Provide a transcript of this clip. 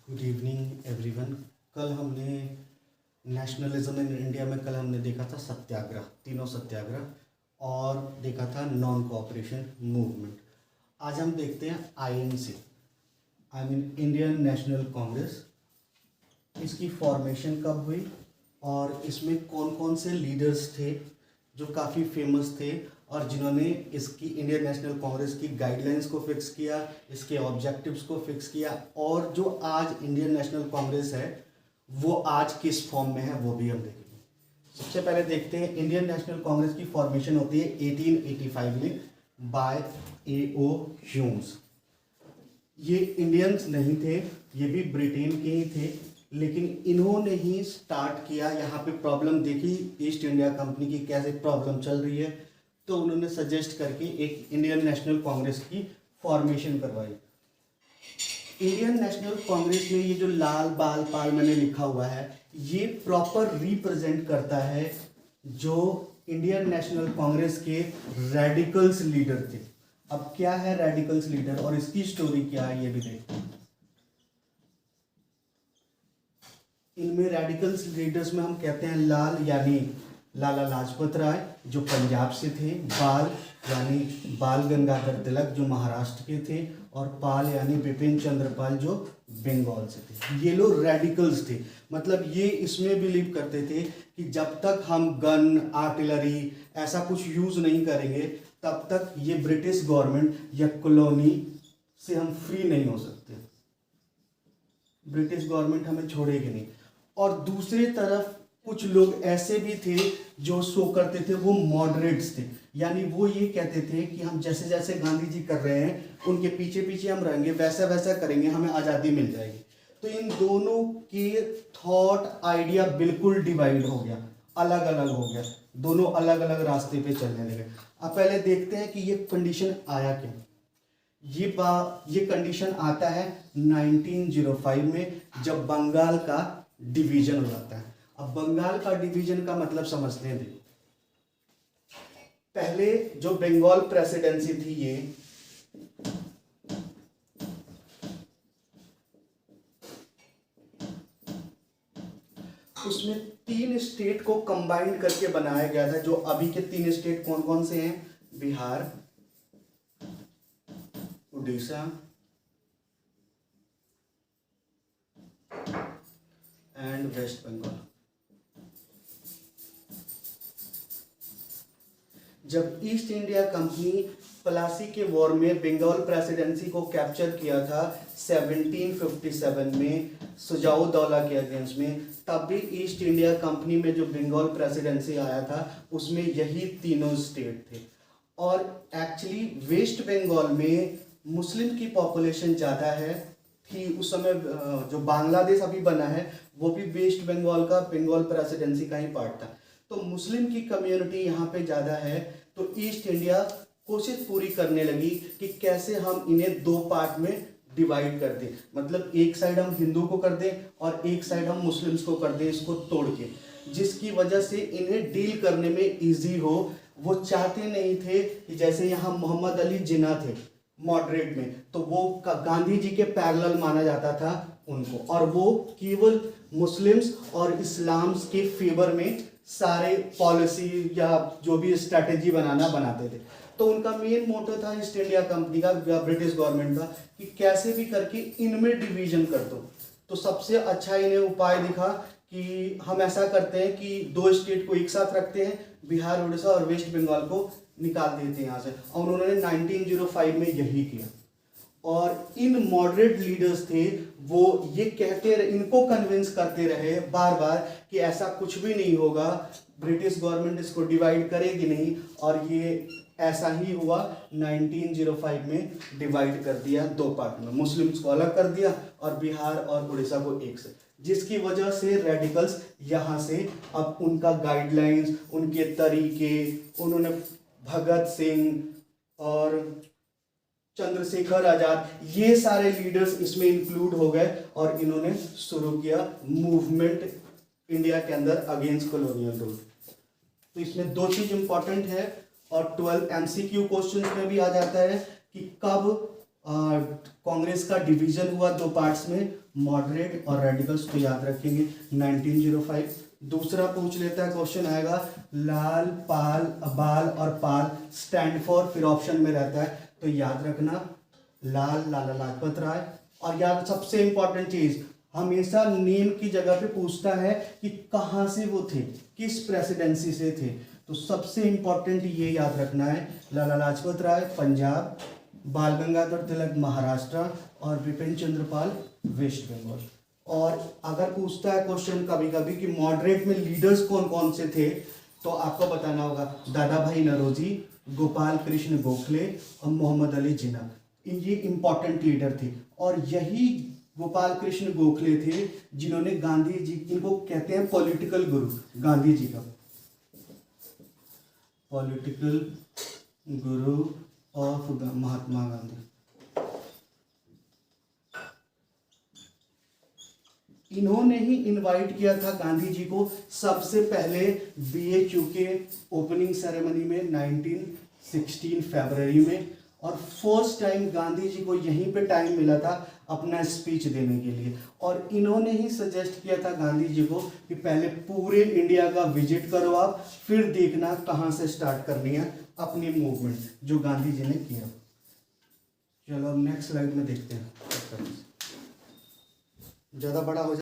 Good evening everyone. कल हमने nationalism in India में कल हमने देखा था सत्याग्रह, तीनों सत्याग्रह और देखा था नॉन कोऑपरेशन मूवमेंट। आज हम देखते हैं INC, I mean Indian national Congress. इसकी फॉर्मेशन कब हुई और इसमें कौन कौन से लीडर्स थे जो काफ़ी फेमस थे और जिन्होंने इसकी इंडियन नेशनल कांग्रेस की गाइडलाइंस को फिक्स किया, इसके ऑब्जेक्टिव्स को फिक्स किया, और जो आज इंडियन नेशनल कांग्रेस है वो आज किस फॉर्म में है वो भी हम देखेंगे। सबसे पहले देखते हैं इंडियन नेशनल कांग्रेस की फॉर्मेशन होती है 1885 में बाय A.O. ह्यूम्स। ये इंडियंस नहीं थे, ये भी ब्रिटेन के ही थे, लेकिन इन्होंने ही स्टार्ट किया। यहाँ पे प्रॉब्लम देखी ईस्ट इंडिया कंपनी की कैसे प्रॉब्लम चल रही है, तो उन्होंने सजेस्ट करके एक इंडियन नेशनल कांग्रेस की फॉर्मेशन करवाई। इंडियन नेशनल कांग्रेस में ये जो लाल बाल पाल मैंने लिखा हुआ है ये प्रॉपर रिप्रेजेंट करता है जो इंडियन नेशनल कांग्रेस के रेडिकल्स लीडर थे। अब क्या है रेडिकल्स लीडर और इसकी स्टोरी क्या है ये भी देखते हैं। इनमें रेडिकल्स लीडर्स में हम कहते हैं लाल यानी लाला लाजपत राय जो पंजाब से थे, बाल यानी बाल गंगाधर तिलक जो महाराष्ट्र के थे, और पाल यानी बिपिन चंद्र पाल जो बंगाल से थे। ये लोग रेडिकल्स थे, मतलब ये इसमें बिलीव करते थे कि जब तक हम गन आर्टिलरी ऐसा कुछ यूज़ नहीं करेंगे तब तक ये ब्रिटिश गवर्नमेंट या कॉलोनी से हम फ्री नहीं हो सकते, ब्रिटिश गवर्नमेंट हमें छोड़ेगी नहीं। और दूसरी तरफ कुछ लोग ऐसे भी थे जो शो करते थे, वो मॉडरेट्स थे, यानी वो ये कहते थे कि हम जैसे जैसे गांधी जी कर रहे हैं उनके पीछे पीछे हम रहेंगे, वैसा वैसा करेंगे, हमें आज़ादी मिल जाएगी। तो इन दोनों के थॉट आइडिया बिल्कुल डिवाइड हो गया, अलग अलग हो गया, दोनों अलग अलग रास्ते पे चलने लगे। अब पहले देखते हैं कि ये कंडीशन आया क्यों। ये कंडीशन आता है 1905 में जब बंगाल का डिवीजन हो जाता है। अब बंगाल का डिवीजन का मतलब समझते हैं। देखो, पहले जो बंगाल प्रेसिडेंसी थी ये उसमें 3 स्टेट को कंबाइन करके बनाया गया था। जो अभी के 3 स्टेट कौन कौन से हैं? Bihar, Orissa and West Bengal. जब ईस्ट इंडिया कंपनी प्लासी के वॉर में बंगाल प्रेसिडेंसी को कैप्चर किया था 1757 में सुजाउद्दौला के अगेंस्ट में, तब भी ईस्ट इंडिया कंपनी में जो बंगाल प्रेसिडेंसी आया था उसमें यही तीनों स्टेट थे। और एक्चुअली वेस्ट बंगाल में मुस्लिम की पॉपुलेशन ज़्यादा है थी उस समय। जो बांग्लादेश अभी बना है वो भी वेस्ट बंगाल का बंगाल प्रेसिडेंसी का ही पार्ट था। तो मुस्लिम की कम्युनिटी यहाँ पे ज़्यादा है, तो ईस्ट इंडिया कोशिश पूरी करने लगी कि कैसे हम इन्हें 2 पार्ट में डिवाइड कर दें, मतलब एक साइड हम हिंदू को कर दें और एक साइड हम मुस्लिम्स को कर दें, इसको तोड़ के, जिसकी वजह से इन्हें डील करने में ईजी हो। वो चाहते नहीं थे कि जैसे यहाँ मोहम्मद अली जिन्ना थे मॉडरेट में, तो वो गांधी जी के पैरेलल माना जाता था उनको, और वो केवल मुस्लिम्स और इस्लाम्स के फेवर में सारे पॉलिसी या जो भी स्ट्रैटेजी बनाते थे। तो उनका मेन मोटो था ईस्ट इंडिया कंपनी का या ब्रिटिश गवर्नमेंट का कि कैसे भी करके इनमें डिवीजन कर दो। तो सबसे अच्छा इन्हें उपाय दिखा कि हम ऐसा करते हैं कि 2 स्टेट को एक साथ रखते हैं, बिहार, उड़ीसा और वेस्ट बंगाल को निकाल देते हैं यहाँ से, और उन्होंने 1905 में यही किया। और इन मॉडरेट लीडर्स थे वो ये कहते रहे, इनको कन्विंस करते रहे बार बार कि ऐसा कुछ भी नहीं होगा, ब्रिटिश गवर्नमेंट इसको डिवाइड करेगी नहीं, और ये ऐसा ही हुआ। 1905 में डिवाइड कर दिया 2 पार्ट में, मुस्लिम्स को अलग कर दिया और बिहार और उड़ीसा को एक से, जिसकी वजह से रेडिकल्स यहाँ से अब उनका गाइडलाइंस, उनके तरीके, उन्होंने भगत सिंह और चंद्रशेखर आजाद ये सारे लीडर्स इसमें इंक्लूड हो गए और इन्होंने शुरू किया मूवमेंट इंडिया के अंदर अगेंस्ट कॉलोनियल रूल। तो इसमें 2 चीज इंपॉर्टेंट है और 12 MCQ क्वेश्चंस में भी आ जाता है कि कब कांग्रेस का डिवीजन हुआ दो पार्ट्स में, मॉडरेट और रेडिकल्स, तो याद रखेंगे 1905। दूसरा पूछ लेता है, क्वेश्चन आएगा लाल पाल बाल और पाल स्टैंड फॉर, फिर ऑप्शन में रहता है तो याद रखना लाल लाला लाजपत राय। और याद सबसे इंपॉर्टेंट चीज, हमेशा नेम की जगह पे पूछता है कि कहाँ से वो थे, किस प्रेसिडेंसी से थे, तो सबसे इंपॉर्टेंट ये याद रखना है लाला लाजपत राय पंजाब, बाल गंगाधर तिलक महाराष्ट्र और बिपिन चंद्र पाल वेस्ट बंगाल। और अगर पूछता है क्वेश्चन कभी कभी कि मॉडरेट में लीडर्स कौन कौन से थे, तो आपको बताना होगा दादा भाई नौरोजी, गोपाल कृष्ण गोखले और मोहम्मद अली जिन्ना, ये इंपॉर्टेंट लीडर थे। और यही गोपाल कृष्ण गोखले थे जिन्होंने गांधी जी, इनको कहते हैं पॉलिटिकल गुरु, गांधी जी का political Guru of Mahatma Gandhi. इन्होंने ही इनवाइट किया था गांधी जी को सबसे पहले बीएचयू के ओपनिंग सेरेमनी में 1916 फरवरी में, और फर्स्ट टाइम गांधी जी को यहीं पे टाइम मिला था अपना स्पीच देने के लिए। और इन्होंने ही सजेस्ट किया था गांधी जी को कि पहले पूरे इंडिया का विजिट करो आप, फिर देखना कहाँ से स्टार्ट करनी है अपनी मूवमेंट, जो गांधी जी ने किया। चलो अब नेक्स्ट स्लाइड में देखते हैं, ज़्यादा बड़ा हो